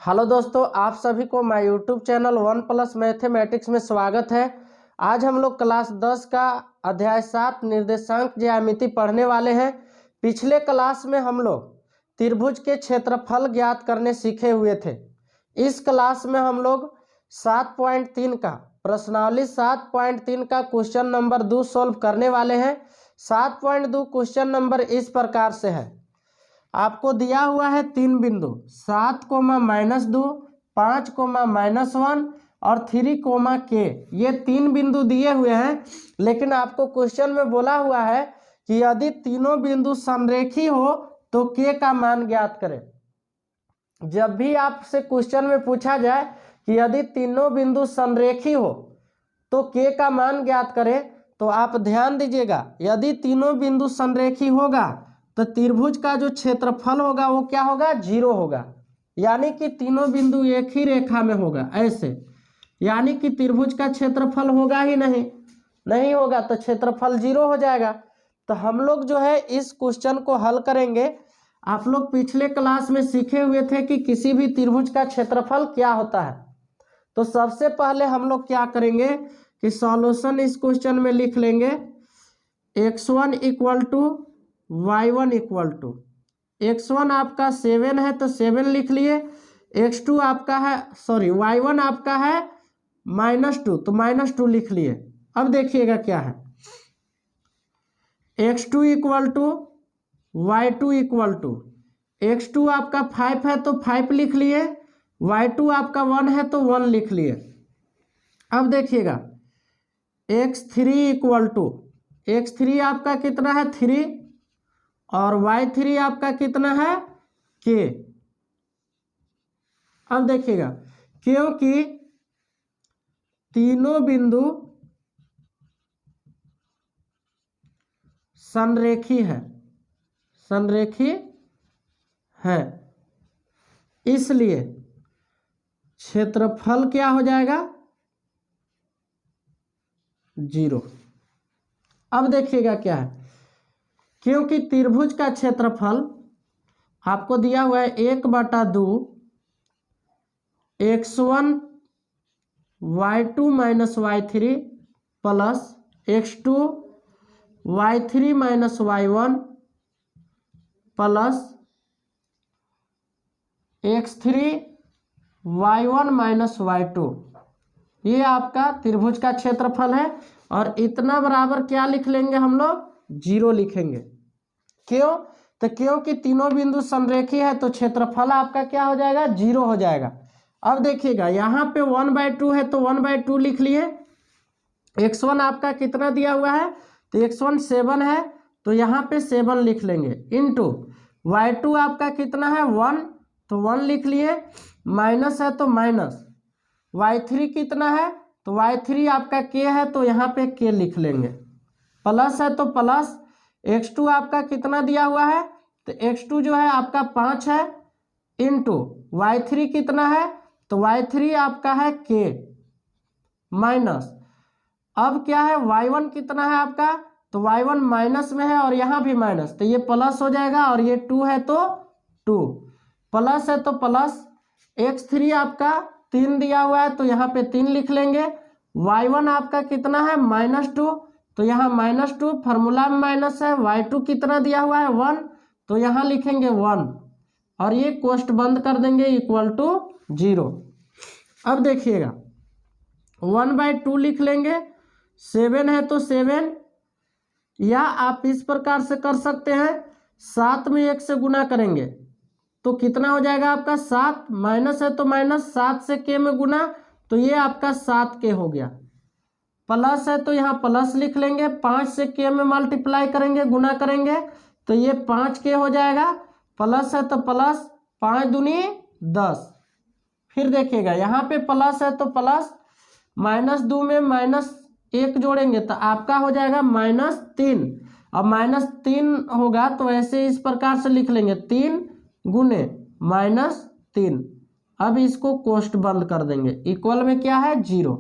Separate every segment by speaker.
Speaker 1: Hello दोस्तों, आप सभी को माय यूट्यूब चैनल 1+ मैथमेटिक्स में स्वागत है। आज हम लोग क्लास 10 का अध्याय 7 निर्देशांक ज्यामिति पढ़ने वाले हैं। पिछले क्लास में हम लोग त्रिभुज के क्षेत्रफल ज्ञात करने सीखे हुए थे। इस क्लास में हम लोग 7.3 का प्रश्नावली 7.3 का क्वेश्चन नंबर 2 सॉल्व करने वाले हैं। 7.2 क्वेश्चन नंबर इस प्रकार से है। आपको दिया हुआ है 3 बिंदु 7, -2, 5, -1 और 3, k। ये 3 बिंदु दिए हुए हैं, लेकिन आपको क्वेश्चन में बोला हुआ है कि यदि तीनों बिंदु समरेखी हो तो k का मान ज्ञात करें। जब भी आपसे क्वेश्चन में पूछा जाए कि यदि तीनों बिंदु समरेखी हो तो k का मान ज्ञात करें, तो आप ध्यान दीजिएगा, यदि तीनों बिंदु समरेखी होगा तो त्रिभुज का जो क्षेत्रफल होगा वो क्या होगा? 0 होगा। यानी कि तीनों बिंदु एक ही रेखा में होगा ऐसे, यानी कि त्रिभुज का क्षेत्रफल होगा ही नहीं होगा तो क्षेत्रफल 0 हो जाएगा। तो हम लोग जो है इस क्वेश्चन को हल करेंगे। आप लोग पिछले क्लास में सीखे हुए थे कि किसी भी त्रिभुज का क्षेत्रफल क्या होता है। तो सबसे पहले हम लोग क्या करेंगे कि सॉल्यूशन इस क्वेश्चन में लिख लेंगे। x1 = y1 = x1 आपका 7 है तो 7 लिख लिए। x2 आपका है y1 आपका है -2 तो -2 लिख लिए। अब देखिएगा क्या है, x2 = y2 = x2 आपका 5 है तो 5 लिख लिए, y2 आपका 1 है तो 1 लिख लिए। अब देखिएगा x3 आपका कितना है? 3 और y3 आपका कितना है? k। अब देखिएगा, क्योंकि तीनों बिंदु संरेखी है इसलिए क्षेत्रफल क्या हो जाएगा? 0। अब देखिएगा क्या है, क्योंकि त्रिभुज का क्षेत्रफल आपको दिया हुआ है 1/2 x1 y2 - y3 plus x2 y3 - y1 plus x3 y1 - y2। ये आपका त्रिभुज का क्षेत्रफल है और इतना बराबर क्या लिख लेंगे हम लोग? 0 लिखेंगे। क्यों? तो क्योंकि तीनों बिंदु समरेखी है तो क्षेत्रफल आपका क्या हो जाएगा? 0 हो जाएगा। अब देखिएगा, यहाँ पे 1/2 है तो 1/2 लिख लिए। x1 आपका कितना दिया हुआ है? तो x1 7 है तो यहाँ पे 7 लिख लेंगे, इंटू y2 आपका कितना है? 1 तो 1 लिख लिए, माइनस है तो माइनस, y3 कितना है? तो y3 आपका k है तो यहाँ पे k लिख लेंगे, प्लस है तो प्लस। x2 आपका कितना दिया हुआ है? तो x2 जो है आपका 5 है, इंटू y3 कितना है? तो y3 आपका है k, माइनस। अब क्या है? y1 कितना है आपका? तो y1 माइनस में है और यहाँ भी माइनस, तो ये प्लस हो जाएगा और ये 2 है तो 2, प्लस है तो प्लस। x3 आपका 3 दिया हुआ है तो यहाँ पे 3 लिख लेंगे। y1 आपका कितना है? -2 तो यहाँ -2, फार्मूला में माइनस है। y2 कितना दिया हुआ है? 1 तो यहाँ लिखेंगे 1 और ये कोष्ठ बंद कर देंगे = 0। अब देखिएगा 1/2 लिख लेंगे, 7 है तो 7, या आप इस प्रकार से कर सकते हैं, 7 में 1 से गुना करेंगे तो कितना हो जाएगा आपका? 7, माइनस है तो माइनस, 7 से k में गुना तो ये आपका 7k हो गया, प्लस है तो यहाँ प्लस लिख लेंगे, 5 से k में मल्टीप्लाई करेंगे, गुना करेंगे तो ये 5k हो जाएगा, प्लस है तो प्लस, 5 दूनी 10। फिर देखिएगा यहाँ पे प्लस है तो प्लस, -2 में -1 जोड़ेंगे तो आपका हो जाएगा -3, और -3 होगा तो ऐसे इस प्रकार से लिख लेंगे, 3 गुने -3। अब इसको कोष्ठ बंद कर देंगे, इक्वल में क्या है? 0।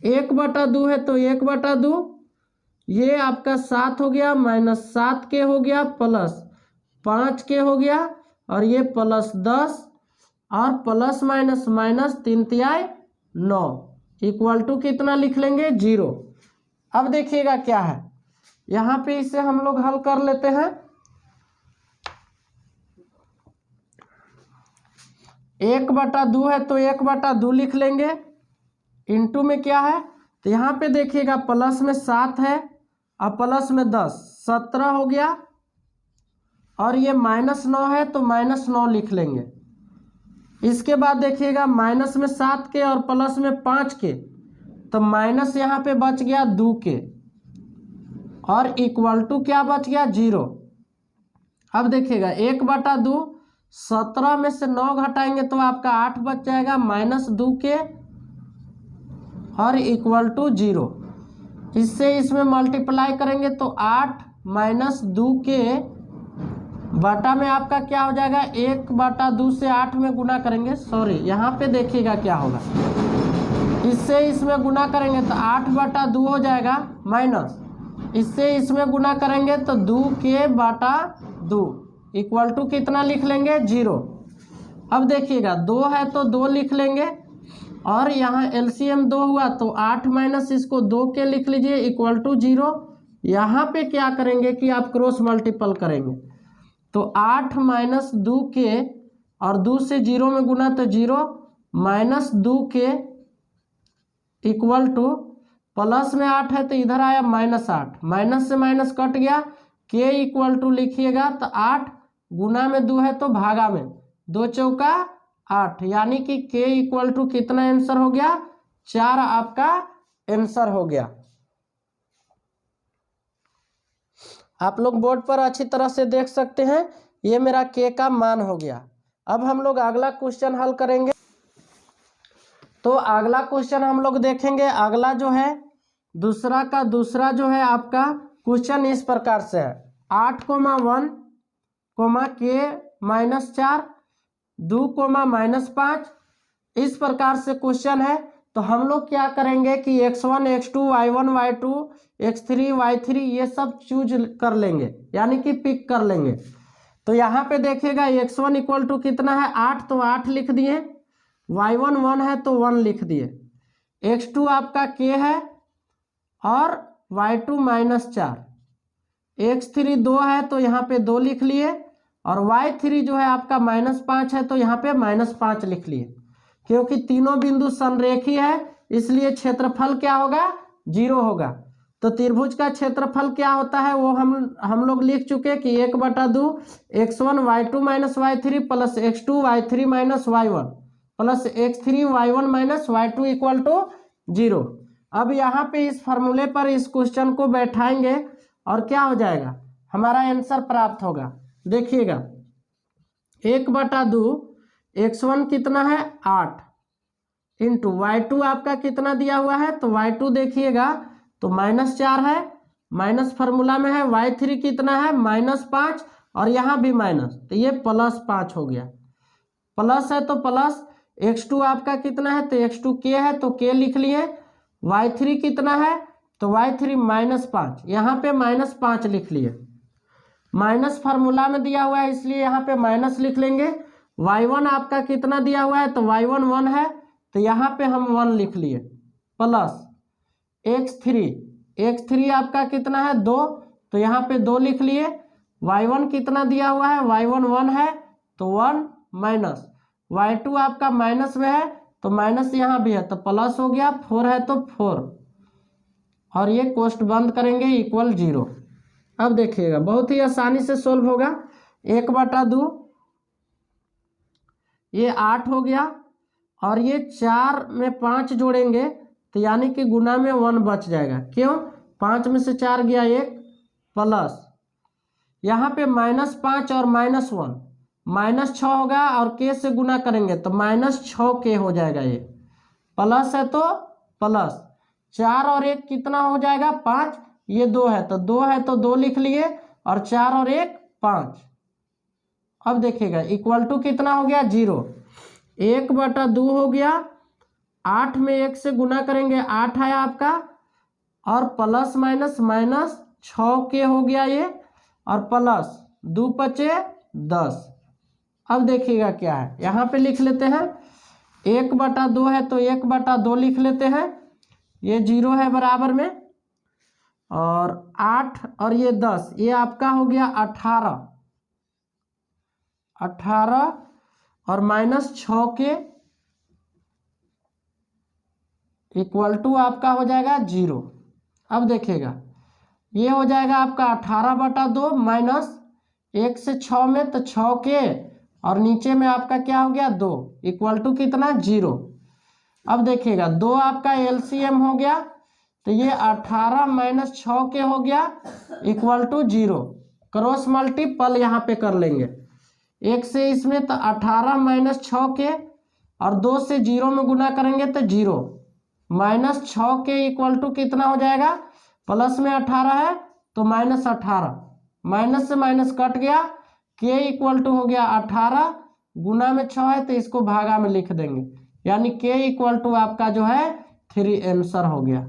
Speaker 1: 1/2 है तो 1/2, ये आपका 7 हो गया, -7k हो गया, प्लस 5k हो गया और ये +10 और plus minus minus 3 × 9 equal to कितना लिख लेंगे 0। अब देखिएगा क्या है, यहाँ पे इसे हम लोग हल कर लेते हैं। 1/2 है तो 1/2 लिख लेंगे, इंटू में क्या है, तो यहाँ पे देखिएगा प्लस में 7 है और प्लस में 10, 17 हो गया। और ये -9 है तो -9 लिख लेंगे। इसके बाद देखिएगा माइनस में 7 के और प्लस में 5 के, तो माइनस यहाँ पे बच गया 2 के और इक्वल टू क्या बच गया 0। अब देखिएगा 1/2, 17 में से 9 घटाएंगे तो आपका 8 बच जाएगा, -2 के और इक्वल टू 0। इससे इसमें मल्टीप्लाई करेंगे तो 8 - 2 के बटा में आपका क्या हो जाएगा, 1/2 से 8 में गुना करेंगे, सॉरी यहाँ पे देखिएगा क्या होगा, इससे इसमें गुना करेंगे तो 8/2 हो जाएगा, माइनस इससे इसमें गुना करेंगे तो 2 के बटा 2 इक्वल टू कितना लिख लेंगे 0। अब देखिएगा 2 है तो 2 लिख लेंगे और यहाँ एलसीएम 2 हुआ तो 8 माइनस इसको 2 के लिख लीजिए इक्वल टू 0। यहाँ पे क्या करेंगे कि आप क्रॉस मल्टीपल करेंगे तो 8 - 2 के और 2 से 0 में गुना तो 0, -2 के इक्वल टू प्लस में 8 है तो इधर आया -8, माइनस से माइनस कट गया, के इक्वल टू लिखिएगा तो 8 गुना में 2 है तो भागा में 2 चौका 8, यानी कि के इक्वल टू कितना आंसर हो गया 4 आपका आंसर हो गया। आप लोग बोर्ड पर अच्छी तरह से देख सकते हैं, ये मेरा के का मान हो गया। अब हम लोग अगला क्वेश्चन हल करेंगे। तो अगला क्वेश्चन हम लोग देखेंगे, अगला जो है दूसरा का दूसरा जो है आपका क्वेश्चन इस प्रकार से है, 8,1, के -4, 2, -5 इस प्रकार से क्वेश्चन है। तो हम लोग क्या करेंगे कि x1 x2 y1 y2 x3 y3 ये सब चूज कर लेंगे, यानी कि पिक कर लेंगे। तो यहाँ पे देखिएगा x1 इक्वल टू कितना है 8 तो 8 लिख दिए, y1 1 है तो 1 लिख दिए, x2 आपका k है और y2 -4, x3 2 है तो यहाँ पे 2 लिख लिए और y3 जो है आपका -5 है तो यहाँ पे -5 लिख लिए। क्योंकि तीनों बिंदु समरेखी है इसलिए क्षेत्रफल क्या होगा 0 होगा। तो त्रिभुज का क्षेत्रफल क्या होता है वो हम लोग लिख चुके कि 1/2 x1 y2 - y3 plus x2 y3 - y1 plus x3 y1 - y2 equal to 0। अब यहाँ पे इस फॉर्मूले पर इस क्वेश्चन को बैठाएंगे और क्या हो जाएगा हमारा आंसर प्राप्त होगा। देखिएगा 1/2 x1 कितना है 8 इंटू y2 आपका कितना दिया हुआ है तो y2 देखिएगा तो -4 है, माइनस फार्मूला में है, y3 कितना है -5 और यहाँ भी माइनस तो ये +5 हो गया, प्लस है तो प्लस, x2 आपका कितना है तो x2 k है तो k लिख लिए, y3 कितना है तो y3 -5, यहाँ पे -5 लिख लिए, माइनस फार्मूला में दिया हुआ है इसलिए यहाँ पे माइनस लिख लेंगे। y1 आपका कितना दिया हुआ है तो y1 1 है तो यहाँ पे हम 1 लिख लिए, प्लस x3 आपका कितना है 2 तो यहाँ पे 2 लिख लिए, y1 कितना दिया हुआ है y1 1 है तो 1 माइनस, y2 आपका माइनस में है तो माइनस यहाँ भी है तो प्लस हो गया, 4 है तो 4 और ये कोष्ठ बंद करेंगे इक्वल 0। अब देखिएगा बहुत ही आसानी से सोल्व होगा, 1/2 ये 8 हो गया और ये 4 में 5 जोड़ेंगे तो यानी कि गुना में 1 बच जाएगा, क्यों 5 में से 4 गया 1 प्लस यहाँ पे -5 और -1 -6 होगा और k से गुना करेंगे तो -6k हो जाएगा, ये प्लस है तो प्लस 4 और 1 कितना हो जाएगा 5, ये 2 है तो 2 है तो 2 लिख लिए और 4 और 1 5। अब देखिएगा इक्वल टू कितना हो गया 0, 1/2 हो गया, 8 में 1 से गुना करेंगे 8 है आपका और प्लस माइनस -6k हो गया ये और प्लस 2 × 5 = 10। अब देखिएगा क्या है, यहाँ पे लिख लेते हैं 1/2 है तो 1/2 लिख लेते हैं, ये 0 है बराबर में, और 8 और ये 10, ये आपका हो गया 18 और -6 के इक्वल टू आपका हो जाएगा 0। अब देखिएगा ये हो जाएगा आपका 18/2 माइनस 1 से 6 में तो 6 के, और नीचे में आपका क्या हो गया 2 इक्वल टू कितना 0। अब देखिएगा 2 आपका एलसीएम हो गया तो ये 18 - 6 के हो गया इक्वल टू 0। क्रॉस मल्टीपल यहाँ पे कर लेंगे, 1 से इसमें तो 18 - 6 के, और 2 से 0 में गुना करेंगे तो 0, -6 के इक्वल टू कितना हो जाएगा, प्लस में 18 है तो -18, माइनस से माइनस कट गया, के इक्वल टू हो गया 18, गुना में 6 है तो इसको भागा में लिख देंगे, यानी के इक्वल टू आपका जो है 3 आंसर हो गया।